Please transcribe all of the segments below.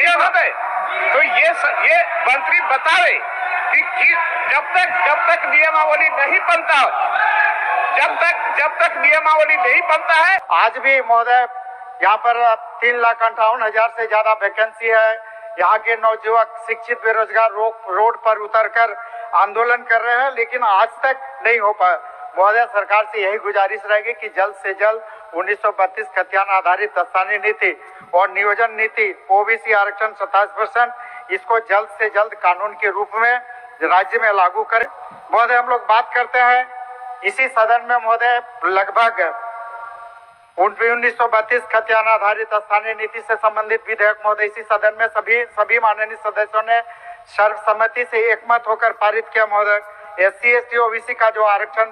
महोदय, तो ये मंत्री बतावे कि जब तक नियमावली नहीं बनता, जब तक नियमावली नहीं बनता है। आज भी महोदय यहाँ पर 3,58,000 से ज्यादा वैकेंसी है। यहाँ के नौजुवक शिक्षित बेरोजगार रोड पर उतरकर आंदोलन कर रहे हैं, लेकिन आज तक नहीं हो पाया। महोदय, सरकार से यही गुजारिश रहेगी कि जल्द से जल्द 1932 खतियान आधारित स्थानीय नीति और नियोजन नीति, ओबीसी आरक्षण 27%, इसको जल्द से जल्द कानून के रूप में राज्य में लागू करें। महोदय, हम लोग बात करते हैं इसी सदन में महोदय लगभग 1932 खतियान आधारित स्थानीय नीति से संबंधित विधेयक महोदय इसी सदन में सभी माननीय सदस्यों ने सर्वसम्मति से एकमत होकर पारित किया। महोदय, SC ST OBC का जो आरक्षण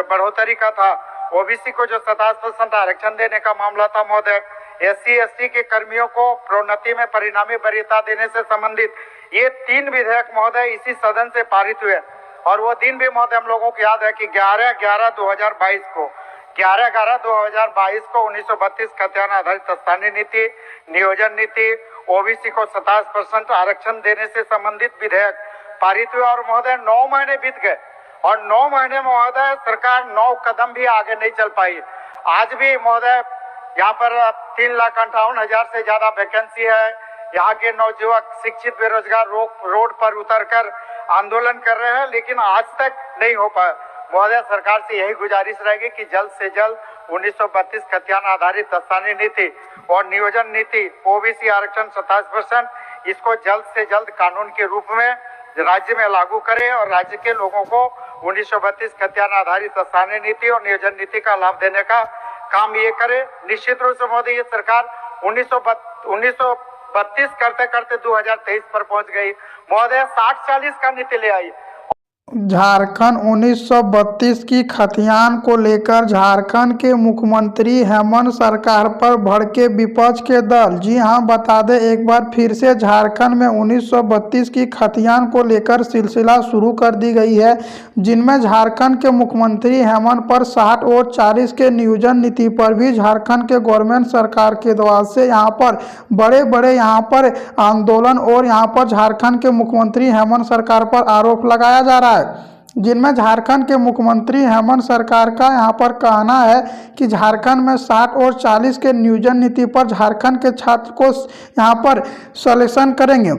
बढ़ोतरी का था, OBC को जो 27% आरक्षण देने का मामला था महोदय, SC ST के कर्मियों को प्रोन्नति में परिणामी वरीयता देने से संबंधित ये 3 विधेयक महोदय इसी सदन से पारित हुए। और वो दिन भी महोदय हम लोगों को याद है कि 11/11/2022 को 1932 खतियान आधारित स्थानीय नीति, नियोजन नीति, OBC को 27% आरक्षण देने से संबंधित विधेयक पारित हुए। और महोदय 9 महीने बीत गए और 9 महीने में महोदय सरकार 9 कदम भी आगे नहीं चल पाई। आज भी महोदय यहाँ पर 3,58,000 से ज्यादा वैकेंसी है। यहाँ के नौजुवक शिक्षित बेरोजगार रोड पर उतरकर आंदोलन कर रहे हैं, लेकिन आज तक नहीं हो पाया। महोदय, सरकार से यही गुजारिश रहेगी कि जल्द से जल्द 1932 खतियान आधारित स्थानीय नीति और नियोजन नीति, OBC आरक्षण 27%, इसको जल्द से जल्द कानून के रूप में राज्य में लागू करें और राज्य के लोगों को 1932 खतियान आधारित स्थानीय नीति और नियोजन नीति का लाभ देने का काम ये करे। निश्चित रूप से महोदय ये सरकार 1932 करते करते 2023 पर पहुंच गई। महोदय 60-40 का नीति ले आई। झारखंड 1932 की खतियान को लेकर झारखंड के मुख्यमंत्री हेमंत सरकार पर भड़के विपक्ष के दल। जी हां, बता दें एक बार फिर से झारखंड में 1932 की खतियान को लेकर सिलसिला शुरू कर दी गई है, जिनमें झारखंड के मुख्यमंत्री हेमंत पर 60 और 40 के नियोजन नीति पर भी झारखंड के गवर्नमेंट सरकार के द्वारा से यहाँ पर बड़े यहाँ पर आंदोलन और यहाँ पर झारखंड के मुख्यमंत्री हेमंत सरकार पर आरोप लगाया जा रहा है, जिनमें झारखंड के मुख्यमंत्री हेमंत सरकार का यहां पर कहना है कि झारखंड में 60 और 40 के नियोजन नीति पर झारखंड के छात्र को यहां पर सलेक्शन करेंगे।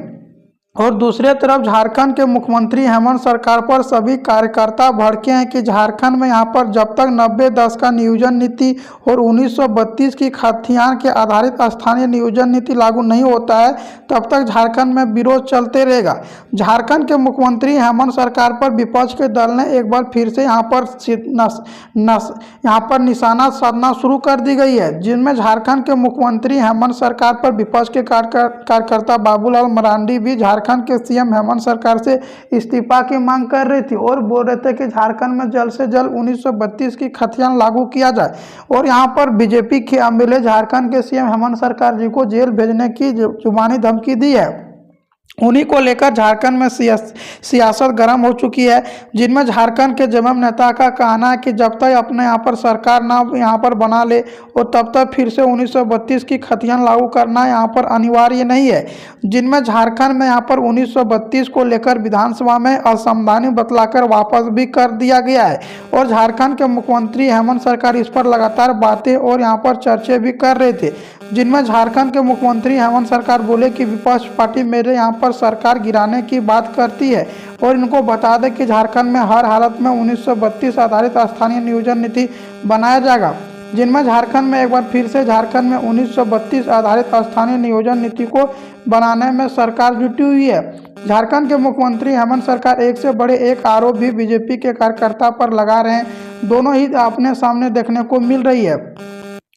और दूसरे तरफ झारखंड के मुख्यमंत्री हेमंत सरकार पर सभी कार्यकर्ता भड़के हैं कि झारखंड में यहां पर जब तक 90-10 का नियोजन नीति और 1932 की खतियान के आधारित स्थानीय नियोजन नीति लागू नहीं होता है, तब तक झारखंड में विरोध चलते रहेगा। झारखंड के मुख्यमंत्री हेमंत सरकार पर विपक्ष के दल ने एक बार फिर से यहाँ पर निशाना साधना शुरू कर दी गई है, जिनमें झारखंड के मुख्यमंत्री हेमंत सरकार पर विपक्ष के कार्यकर्ता बाबूलाल मरांडी भी झारखंड के CM हेमंत सरकार से इस्तीफा की मांग कर रही थी और बोल रहे थे कि झारखंड में जल्द से जल्द 1932 की खतियान लागू किया जाए। और यहाँ पर बीजेपी के MLA झारखंड के CM हेमंत सरकार जी को जेल भेजने की जुबानी धमकी दी है। उन्हीं को लेकर झारखंड में सियासत गर्म हो चुकी है, जिनमें झारखंड के जमम नेता का कहना है कि जब तक अपने यहाँ पर सरकार ना यहाँ पर बना ले और तब तक फिर से 1932 की खतियान लागू करना यहाँ पर अनिवार्य नहीं है। जिनमें झारखंड में यहाँ पर 1932 को लेकर विधानसभा में असंवैधानिक बतलाकर वापस भी कर दिया गया है। और झारखंड के मुख्यमंत्री हेमंत सरकार इस पर लगातार बातें और यहाँ पर चर्चे भी कर रहे थे, जिनमें झारखंड के मुख्यमंत्री हेमंत सरकार बोले कि विपक्ष पार्टी मेरे यहाँ पर सरकार गिराने की बात करती है और इनको बता दें कि झारखंड में हर हालत में 1932 आधारित स्थानीय नियोजन नीति बनाया जाएगा। जिनमें झारखंड में एक बार फिर से झारखंड में 1932 आधारित स्थानीय नियोजन नीति को बनाने में सरकार जुटी हुई है। झारखंड के मुख्यमंत्री हेमंत सरकार एक से बड़े एक आरोप भी बीजेपी के कार्यकर्ता पर लगा रहे हैं। दोनों ही अपने सामने देखने को मिल रही है,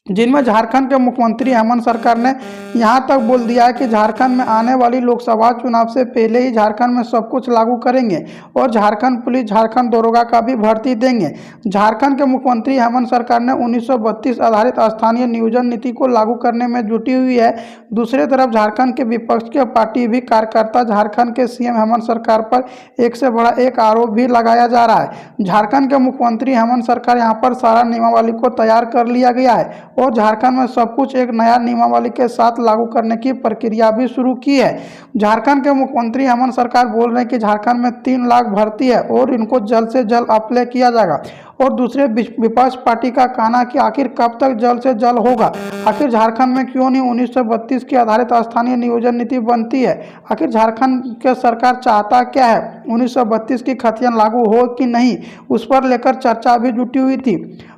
जिनमें झारखंड के मुख्यमंत्री हेमंत सरकार ने यहां तक बोल दिया है कि झारखंड में आने वाली लोकसभा चुनाव से पहले ही झारखंड में सब कुछ लागू करेंगे और झारखंड पुलिस, झारखंड दरोगा का भी भर्ती देंगे। झारखंड के मुख्यमंत्री हेमंत सरकार ने 1932 आधारित स्थानीय नियोजन नीति को लागू करने में जुटी हुई है। दूसरी तरफ झारखंड के विपक्ष के पार्टी भी कार्यकर्ता झारखंड के CM हेमंत सरकार पर एक से बड़ा एक आरोप भी लगाया जा रहा है। झारखंड के मुख्यमंत्री हेमंत सरकार यहाँ पर सारा नियमावली को तैयार कर लिया गया है और झारखंड में सब कुछ एक नया नियमावली के साथ लागू करने की प्रक्रिया भी शुरू की है। झारखंड के मुख्यमंत्री हेमंत सरकार बोल रहे हैं कि झारखंड में 3 लाख भर्ती है और इनको जल्द से जल्द अप्लाई किया जाएगा। और दूसरे विपक्ष पार्टी का कहना है कि आखिर कब तक जल्द से जल्द होगा, आखिर झारखंड में क्यों नहीं 1932 के आधारित स्थानीय नियोजन नीति बनती है, आखिर झारखंड के सरकार चाहता क्या है, 1932 की खतियान लागू हो कि नहीं, उस पर लेकर चर्चा भी जुटी हुई थी।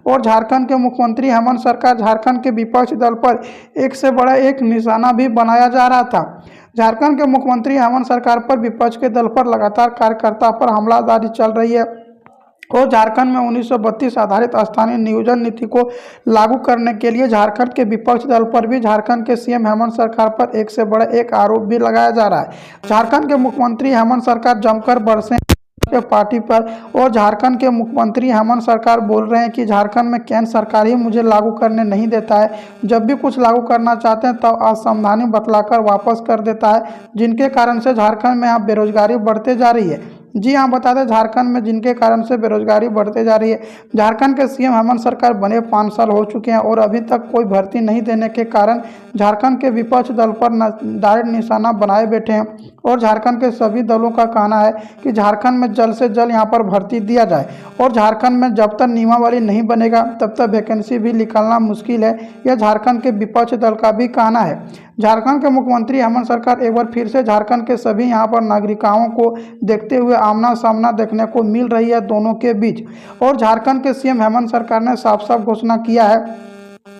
और झारखंड के मुख्यमंत्री हेमंत सरकार झारखंड के विपक्षी दल पर एक से बड़ा एक निशाना भी बनाया जा रहा था। झारखंड के मुख्यमंत्री हेमंत सरकार पर विपक्ष के दल पर लगातार कार्यकर्ता पर हमलावरी चल रही है और झारखंड में 1932 आधारित स्थानीय नियोजन नीति को लागू करने के लिए झारखंड के विपक्ष दल पर भी झारखंड के सीएम हेमंत सरकार पर एक से बड़ा एक आरोप भी लगाया जा रहा है। झारखंड के मुख्यमंत्री हेमंत सरकार जमकर बरसे के पार्टी पर और झारखंड के मुख्यमंत्री हेमंत सरकार बोल रहे हैं कि झारखंड में केंद्र सरकार ही मुझे लागू करने नहीं देता है, जब भी कुछ लागू करना चाहते हैं तब असंवैधानिक बतलाकर वापस कर देता है, जिनके कारण से झारखंड में यहाँ बेरोजगारी बढ़ते जा रही है। जी हाँ, बता दें झारखंड में जिनके कारण से बेरोजगारी बढ़ते जा रही है। झारखंड के सीएम हेमंत सरकार बने 5 साल हो चुके हैं और अभी तक कोई भर्ती नहीं देने के कारण झारखंड के विपक्ष दल पर डायरेक्ट निशाना बनाए बैठे हैं और झारखंड के सभी दलों का कहना है कि झारखंड में जल्द से जल्द यहाँ पर भर्ती दिया जाए और झारखंड में जब तक नियमावली नहीं बनेगा तब तक वैकेंसी भी निकालना मुश्किल है, यह झारखंड के विपक्ष दल का भी कहना है। झारखंड के मुख्यमंत्री हेमंत सरकार एक बार फिर से झारखंड के सभी यहाँ पर नागरिकों को देखते हुए आमना सामना देखने को मिल रही है दोनों के बीच। और झारखंड के सीएम हेमंत सरकार ने साफ साफ घोषणा किया है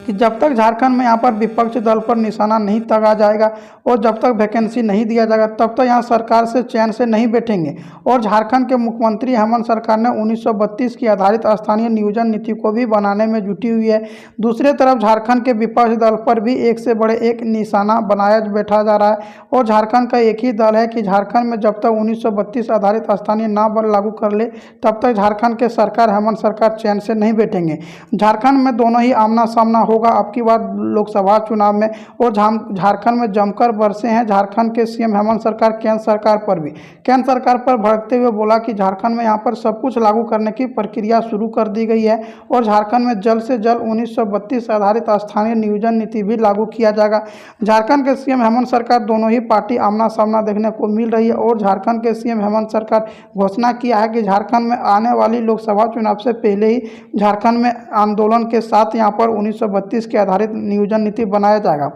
कि जब तक झारखंड में यहाँ पर विपक्ष दल पर निशाना नहीं तगा जाएगा और जब तक वैकेंसी नहीं दिया जाएगा तब तक यहाँ सरकार से चैन से नहीं बैठेंगे। और झारखंड के मुख्यमंत्री हेमंत सरकार ने 1932 की आधारित स्थानीय नियोजन नीति को भी बनाने में जुटी हुई है। दूसरी तरफ झारखंड के विपक्ष दल पर भी एक से बड़े एक निशाना बनाया बैठा जा रहा है और झारखंड का एक ही दल है कि झारखंड में जब तक 1932 आधारित स्थानीय ना लागू कर ले तब तक झारखंड के सरकार हेमंत सरकार चैन से नहीं बैठेंगे। झारखंड में दोनों ही आमना सामना होगा अब की बार लोकसभा चुनाव में और झारखंड में जमकर बरसे हैं झारखंड के सीएम हेमंत सरकार केंद्र सरकार पर भी। केंद्र सरकार पर भड़कते हुए बोला कि झारखंड में यहाँ पर सब कुछ लागू करने की प्रक्रिया शुरू कर दी गई है और झारखंड में जल्द से जल्द 1932 आधारित स्थानीय नियोजन नीति भी लागू किया जाएगा। झारखंड के सीएम हेमंत सरकार दोनों ही पार्टी आमना सामना देखने को मिल रही है और झारखंड के सीएम हेमंत सरकार घोषणा किया है कि झारखंड में आने वाली लोकसभा चुनाव से पहले ही झारखंड में आंदोलन के साथ यहाँ पर 1932 के आधारित नियोजन नीति बनाया जाएगा।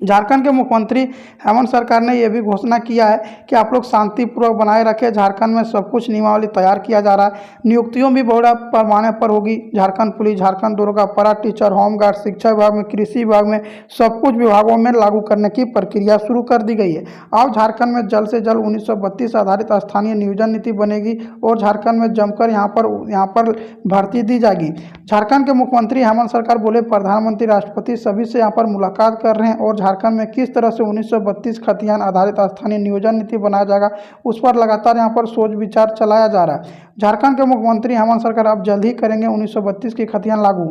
झारखंड के मुख्यमंत्री हेमंत सरकार ने यह भी घोषणा किया है कि आप लोग शांतिपूर्वक बनाए रखें, झारखंड में सब कुछ नियमावली तैयार किया जा रहा है, नियुक्तियों भी बड़ा पैमाने पर होगी। झारखंड पुलिस, झारखंड दुर्गा, पारा टीचर, होमगार्ड, शिक्षा विभाग में, कृषि विभाग में, सब कुछ विभागों में लागू करने की प्रक्रिया शुरू कर दी गई है। अब झारखंड में जल्द से जल्द 1932 आधारित स्थानीय नियोजन नीति बनेगी और झारखंड में जमकर यहाँ पर भर्ती दी जाएगी। झारखंड के मुख्यमंत्री हेमंत सरकार बोले प्रधानमंत्री, राष्ट्रपति सभी से यहाँ पर मुलाकात कर रहे हैं और झारखंड में किस तरह से 1932 खतियान आधारित स्थानीय नियोजन नीति बनाया जाएगा उस पर लगातार यहाँ पर सोच विचार चलाया जा रहा है। झारखंड के मुख्यमंत्री हेमंत सरकार अब जल्द ही करेंगे 1932 की खतियान लागू।